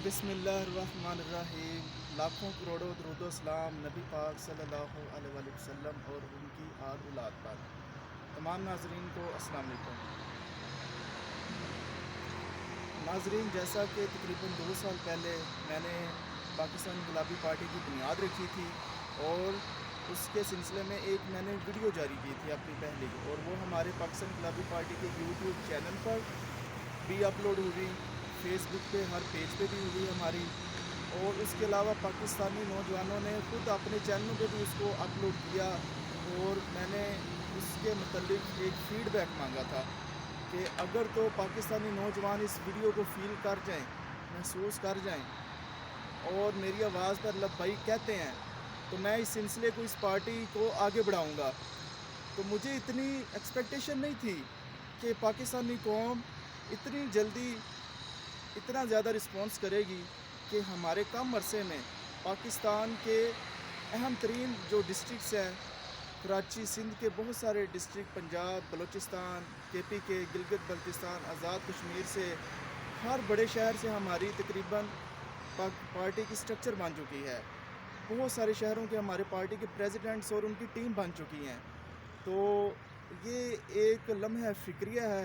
بسم اللہ الرحمن الرحیم۔ لاکھوں کروڑوں درود و سلام نبی پاک صلی اللہ علیہ وآلہ وسلم اور ان کی آل اولاد پر۔ تمام ناظرین کو السلام علیکم۔ ناظرین، جیسا کہ تقریباً 2 سال پہلے میں نے پاکستان انقلابی پارٹی کی بنیاد رکھی تھی اور اس کے سلسلے میں ایک میں نے ویڈیو جاری کی تھی اپنی پہلی، اور وہ ہمارے پاکستان انقلابی پارٹی کے یوٹیوب چینل پر بھی اپلوڈ ہوئی، فیس بک پہ ہر پیج پہ بھی ہوئی ہماری، اور اس کے علاوہ پاکستانی نوجوانوں نے خود اپنے چینلوں پہ بھی اس کو اپلوڈ کیا، اور میں نے اس کے متعلق ایک فیڈ بیک مانگا تھا کہ اگر تو پاکستانی نوجوان اس ویڈیو کو فیل کر جائیں، محسوس کر جائیں اور میری آواز پر لبیک کہتے ہیں تو میں اس سلسلے کو، اس پارٹی کو آگے بڑھاؤں گا۔ تو مجھے اتنی ایکسپیکٹیشن نہیں تھی کہ پاکستانی قوم اتنی جلدی اتنا زیادہ رسپانس کرے گی کہ ہمارے کم عرصے میں پاکستان کے اہم ترین جو ڈسٹرکٹس ہیں، کراچی، سندھ کے بہت سارے ڈسٹرکٹ، پنجاب، بلوچستان، کے گلگت بلتستان، آزاد کشمیر سے، ہر بڑے شہر سے ہماری تقریباً پارٹی کی سٹرکچر بن چکی ہے۔ بہت سارے شہروں کے ہمارے پارٹی کے پریزیڈنٹس اور ان کی ٹیم بن چکی ہیں۔ تو یہ ایک لمحہ فکریہ ہے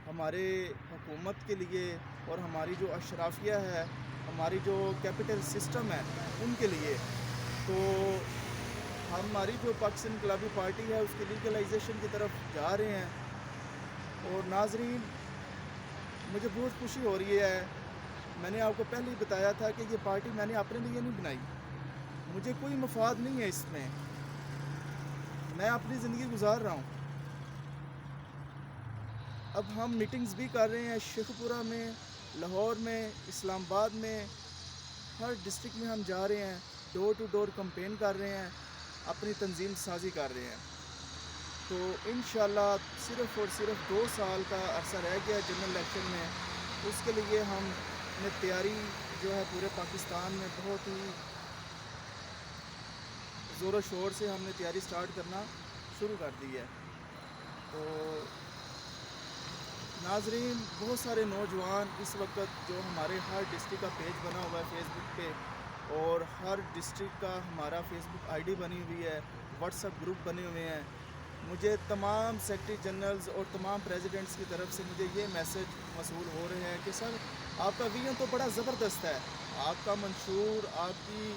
ہمارے حکومت کے لیے، اور ہماری جو اشرافیہ ہے، ہماری جو کیپٹل سسٹم ہے، ان کے لیے۔ تو ہماری جو پاکستان انقلابی پارٹی ہے اس کی لیگلائزیشن کی طرف جا رہے ہیں۔ اور ناظرین، مجھے بہت خوشی ہو رہی ہے، میں نے آپ کو پہلے ہی بتایا تھا کہ یہ پارٹی میں نے اپنے لیے نہیں بنائی، مجھے کوئی مفاد نہیں ہے اس میں اپنی زندگی گزار رہا ہوں۔ اب ہم میٹنگز بھی کر رہے ہیں شیخ پورہ میں، لاہور میں، اسلام آباد میں، ہر ڈسٹرکٹ میں ہم جا رہے ہیں، ڈور ٹو ڈور کمپین کر رہے ہیں، اپنی تنظیم سازی کر رہے ہیں۔ تو انشاءاللہ صرف اور صرف 2 سال کا عرصہ رہ گیا جنرل الیکشن میں، اس کے لیے ہم نے تیاری جو ہے پورے پاکستان میں بہت ہی زور و شور سے ہم نے تیاری سٹارٹ کرنا شروع کر دی ہے۔ تو ناظرین، بہت سارے نوجوان اس وقت جو ہمارے ہر ڈسٹرکٹ کا پیج بنا ہوا ہے فیس بک پہ، اور ہر ڈسٹرکٹ کا ہمارا فیس بک آئی ڈی بنی ہوئی ہے، واٹس ایپ گروپ بنے ہوئے ہیں، مجھے تمام سیکرٹری جنرلز اور تمام پریزیڈنٹس کی طرف سے مجھے یہ میسج موصول ہو رہے ہیں کہ سر، آپ کا ویژن تو بڑا زبردست ہے، آپ کا منشور، آپ کی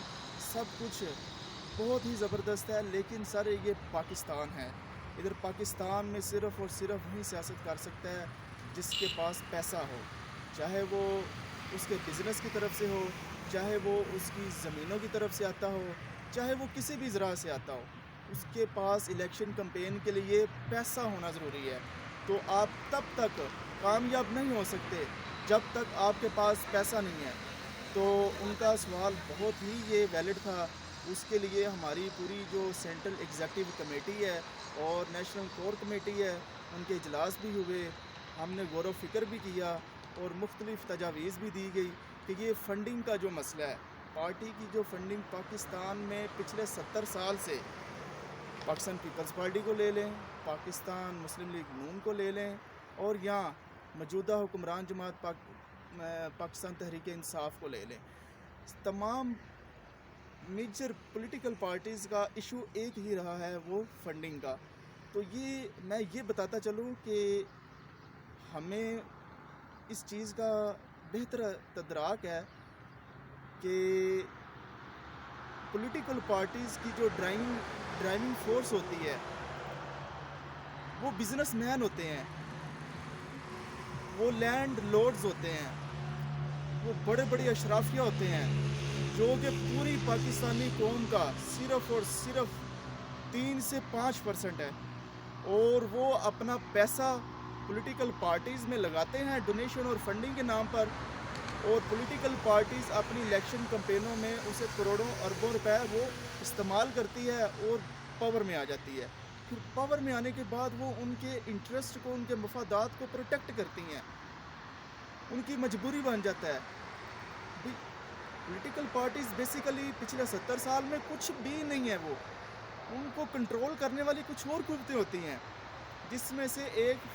سب کچھ بہت ہی زبردست ہے، لیکن سر یہ پاکستان ہے، ادھر پاکستان میں صرف اور صرف وہی سیاست کر سکتا ہے جس کے پاس پیسہ ہو، چاہے وہ اس کے بزنس کی طرف سے ہو، چاہے وہ اس کی زمینوں کی طرف سے آتا ہو، چاہے وہ کسی بھی ذرا سے آتا ہو، اس کے پاس الیکشن کمپین کے لیے پیسہ ہونا ضروری ہے۔ تو آپ تب تک کامیاب نہیں ہو سکتے جب تک آپ کے پاس پیسہ نہیں ہے۔ تو ان کا سوال بہت ہی یہ ویلڈ تھا، اس کے لیے ہماری پوری جو سینٹرل ایگزیکٹو کمیٹی ہے اور نیشنل کور کمیٹی ہے، ان کے اجلاس بھی ہوئے، ہم نے غور و فکر بھی کیا اور مختلف تجاویز بھی دی گئی کہ یہ فنڈنگ کا جو مسئلہ ہے، پارٹی کی جو فنڈنگ پاکستان میں پچھلے 70 سال سے، پاکستان پیپلز پارٹی کو لے لیں، پاکستان مسلم لیگ نون کو لے لیں، اور یہاں موجودہ حکمران جماعت پاکستان تحریک انصاف کو لے لیں، تمام میجر پولیٹیکل پارٹیز کا ایشو ایک ہی رہا ہے، وہ فنڈنگ کا۔ تو میں یہ بتاتا چلوں کہ ہمیں اس چیز کا بہتر تدراک ہے کہ پولیٹیکل پارٹیز کی جو ڈرائیونگ فورس ہوتی ہے وہ بزنس مین ہوتے ہیں، وہ لینڈ لارڈز ہوتے ہیں، وہ بڑے بڑے اشرافیہ ہوتے ہیں، جو کہ پوری پاکستانی قوم کا صرف اور صرف 3 سے 5% ہے، اور وہ اپنا پیسہ پولیٹیکل پارٹیز میں لگاتے ہیں ڈونیشن اور فنڈنگ کے نام پر، اور پولیٹیکل پارٹیز اپنی الیکشن کمپینوں میں اسے کروڑوں اربوں روپے وہ استعمال کرتی ہے اور پاور میں آ جاتی ہے۔ پھر پاور میں آنے کے بعد وہ ان کے انٹرسٹ کو، ان کے مفادات کو پروٹیکٹ کرتی ہیں، ان کی مجبوری بن جاتا ہے۔ پولیٹیکل پارٹیز بیسیکلی پچھلے 70 سال میں کچھ بھی نہیں ہے، وہ ان کو کنٹرول کرنے والی کچھ اور قوتیں ہوتی ہیں، جس میں سے ایک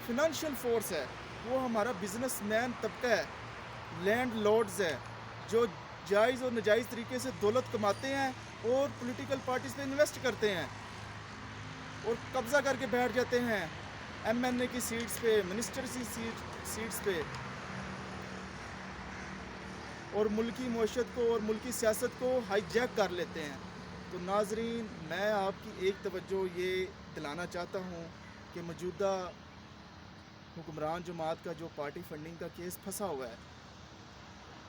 فنانشل فورس ہے، وہ ہمارا بزنس مین طبقہ ہے، لینڈ لارڈز ہیں جو جائز اور ناجائز طریقے سے دولت کماتے ہیں اور پولیٹیکل پارٹیز پہ انویسٹ کرتے ہیں اور قبضہ کر کے بیٹھ جاتے ہیں ایم این اے کی سیٹس پہ، منسٹر کی سیٹس پہ، اور ملکی معیشت کو اور ملکی سیاست کو ہائی جیک کر لیتے ہیں۔ تو ناظرین، میں آپ کی ایک توجہ یہ دلانا چاہتا ہوں کہ موجودہ حکمران جماعت کا جو پارٹی فنڈنگ کا کیس پھنسا ہوا ہے،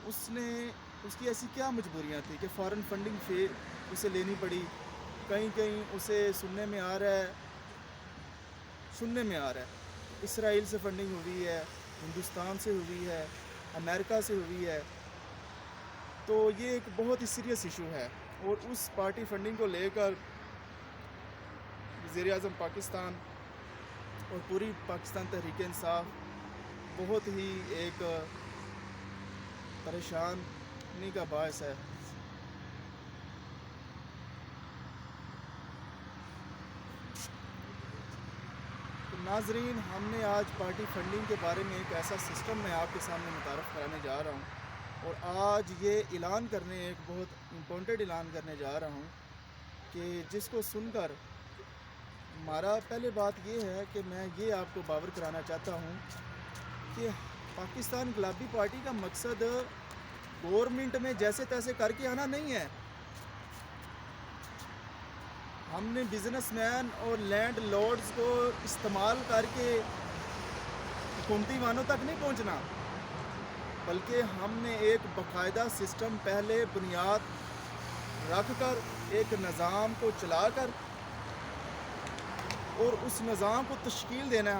اس کی ایسی کیا مجبوریاں تھیں کہ فارن فنڈنگ اسے لینی پڑی؟ کہیں اسے سننے میں آ رہا ہے اسرائیل سے فنڈنگ ہوئی ہے، ہندوستان سے ہوئی ہے، امریکہ سے ہوئی ہے۔ تو یہ ایک بہت ہی سیریس ایشو ہے، اور اس پارٹی فنڈنگ کو لے کر وزیر اعظم پاکستان اور پوری پاکستان تحریک انصاف بہت ہی ایک پریشانی کا باعث ہے۔ تو ناظرین، ہم نے آج پارٹی فنڈنگ کے بارے میں ایک ایسا سسٹم میں آپ کے سامنے متعارف کرانے جا رہا ہوں، اور آج یہ ایک بہت امپورٹنٹ اعلان کرنے جا رہا ہوں کہ جس کو سن کر ہمارا پہلے بات یہ ہے کہ میں یہ آپ کو باور کرانا چاہتا ہوں کہ پاکستان انقلابی پارٹی کا مقصد گورنمنٹ میں جیسے تیسے کر کے آنا نہیں ہے۔ ہم نے بزنس مین اور لینڈ لارڈز کو استعمال کر کے حکومتی وانوں تک نہیں پہنچنا، بلکہ ہم نے ایک باقاعدہ سسٹم پہلے بنیاد رکھ کر ایک نظام کو چلا کر اور اس نظام کو تشکیل دینا ہے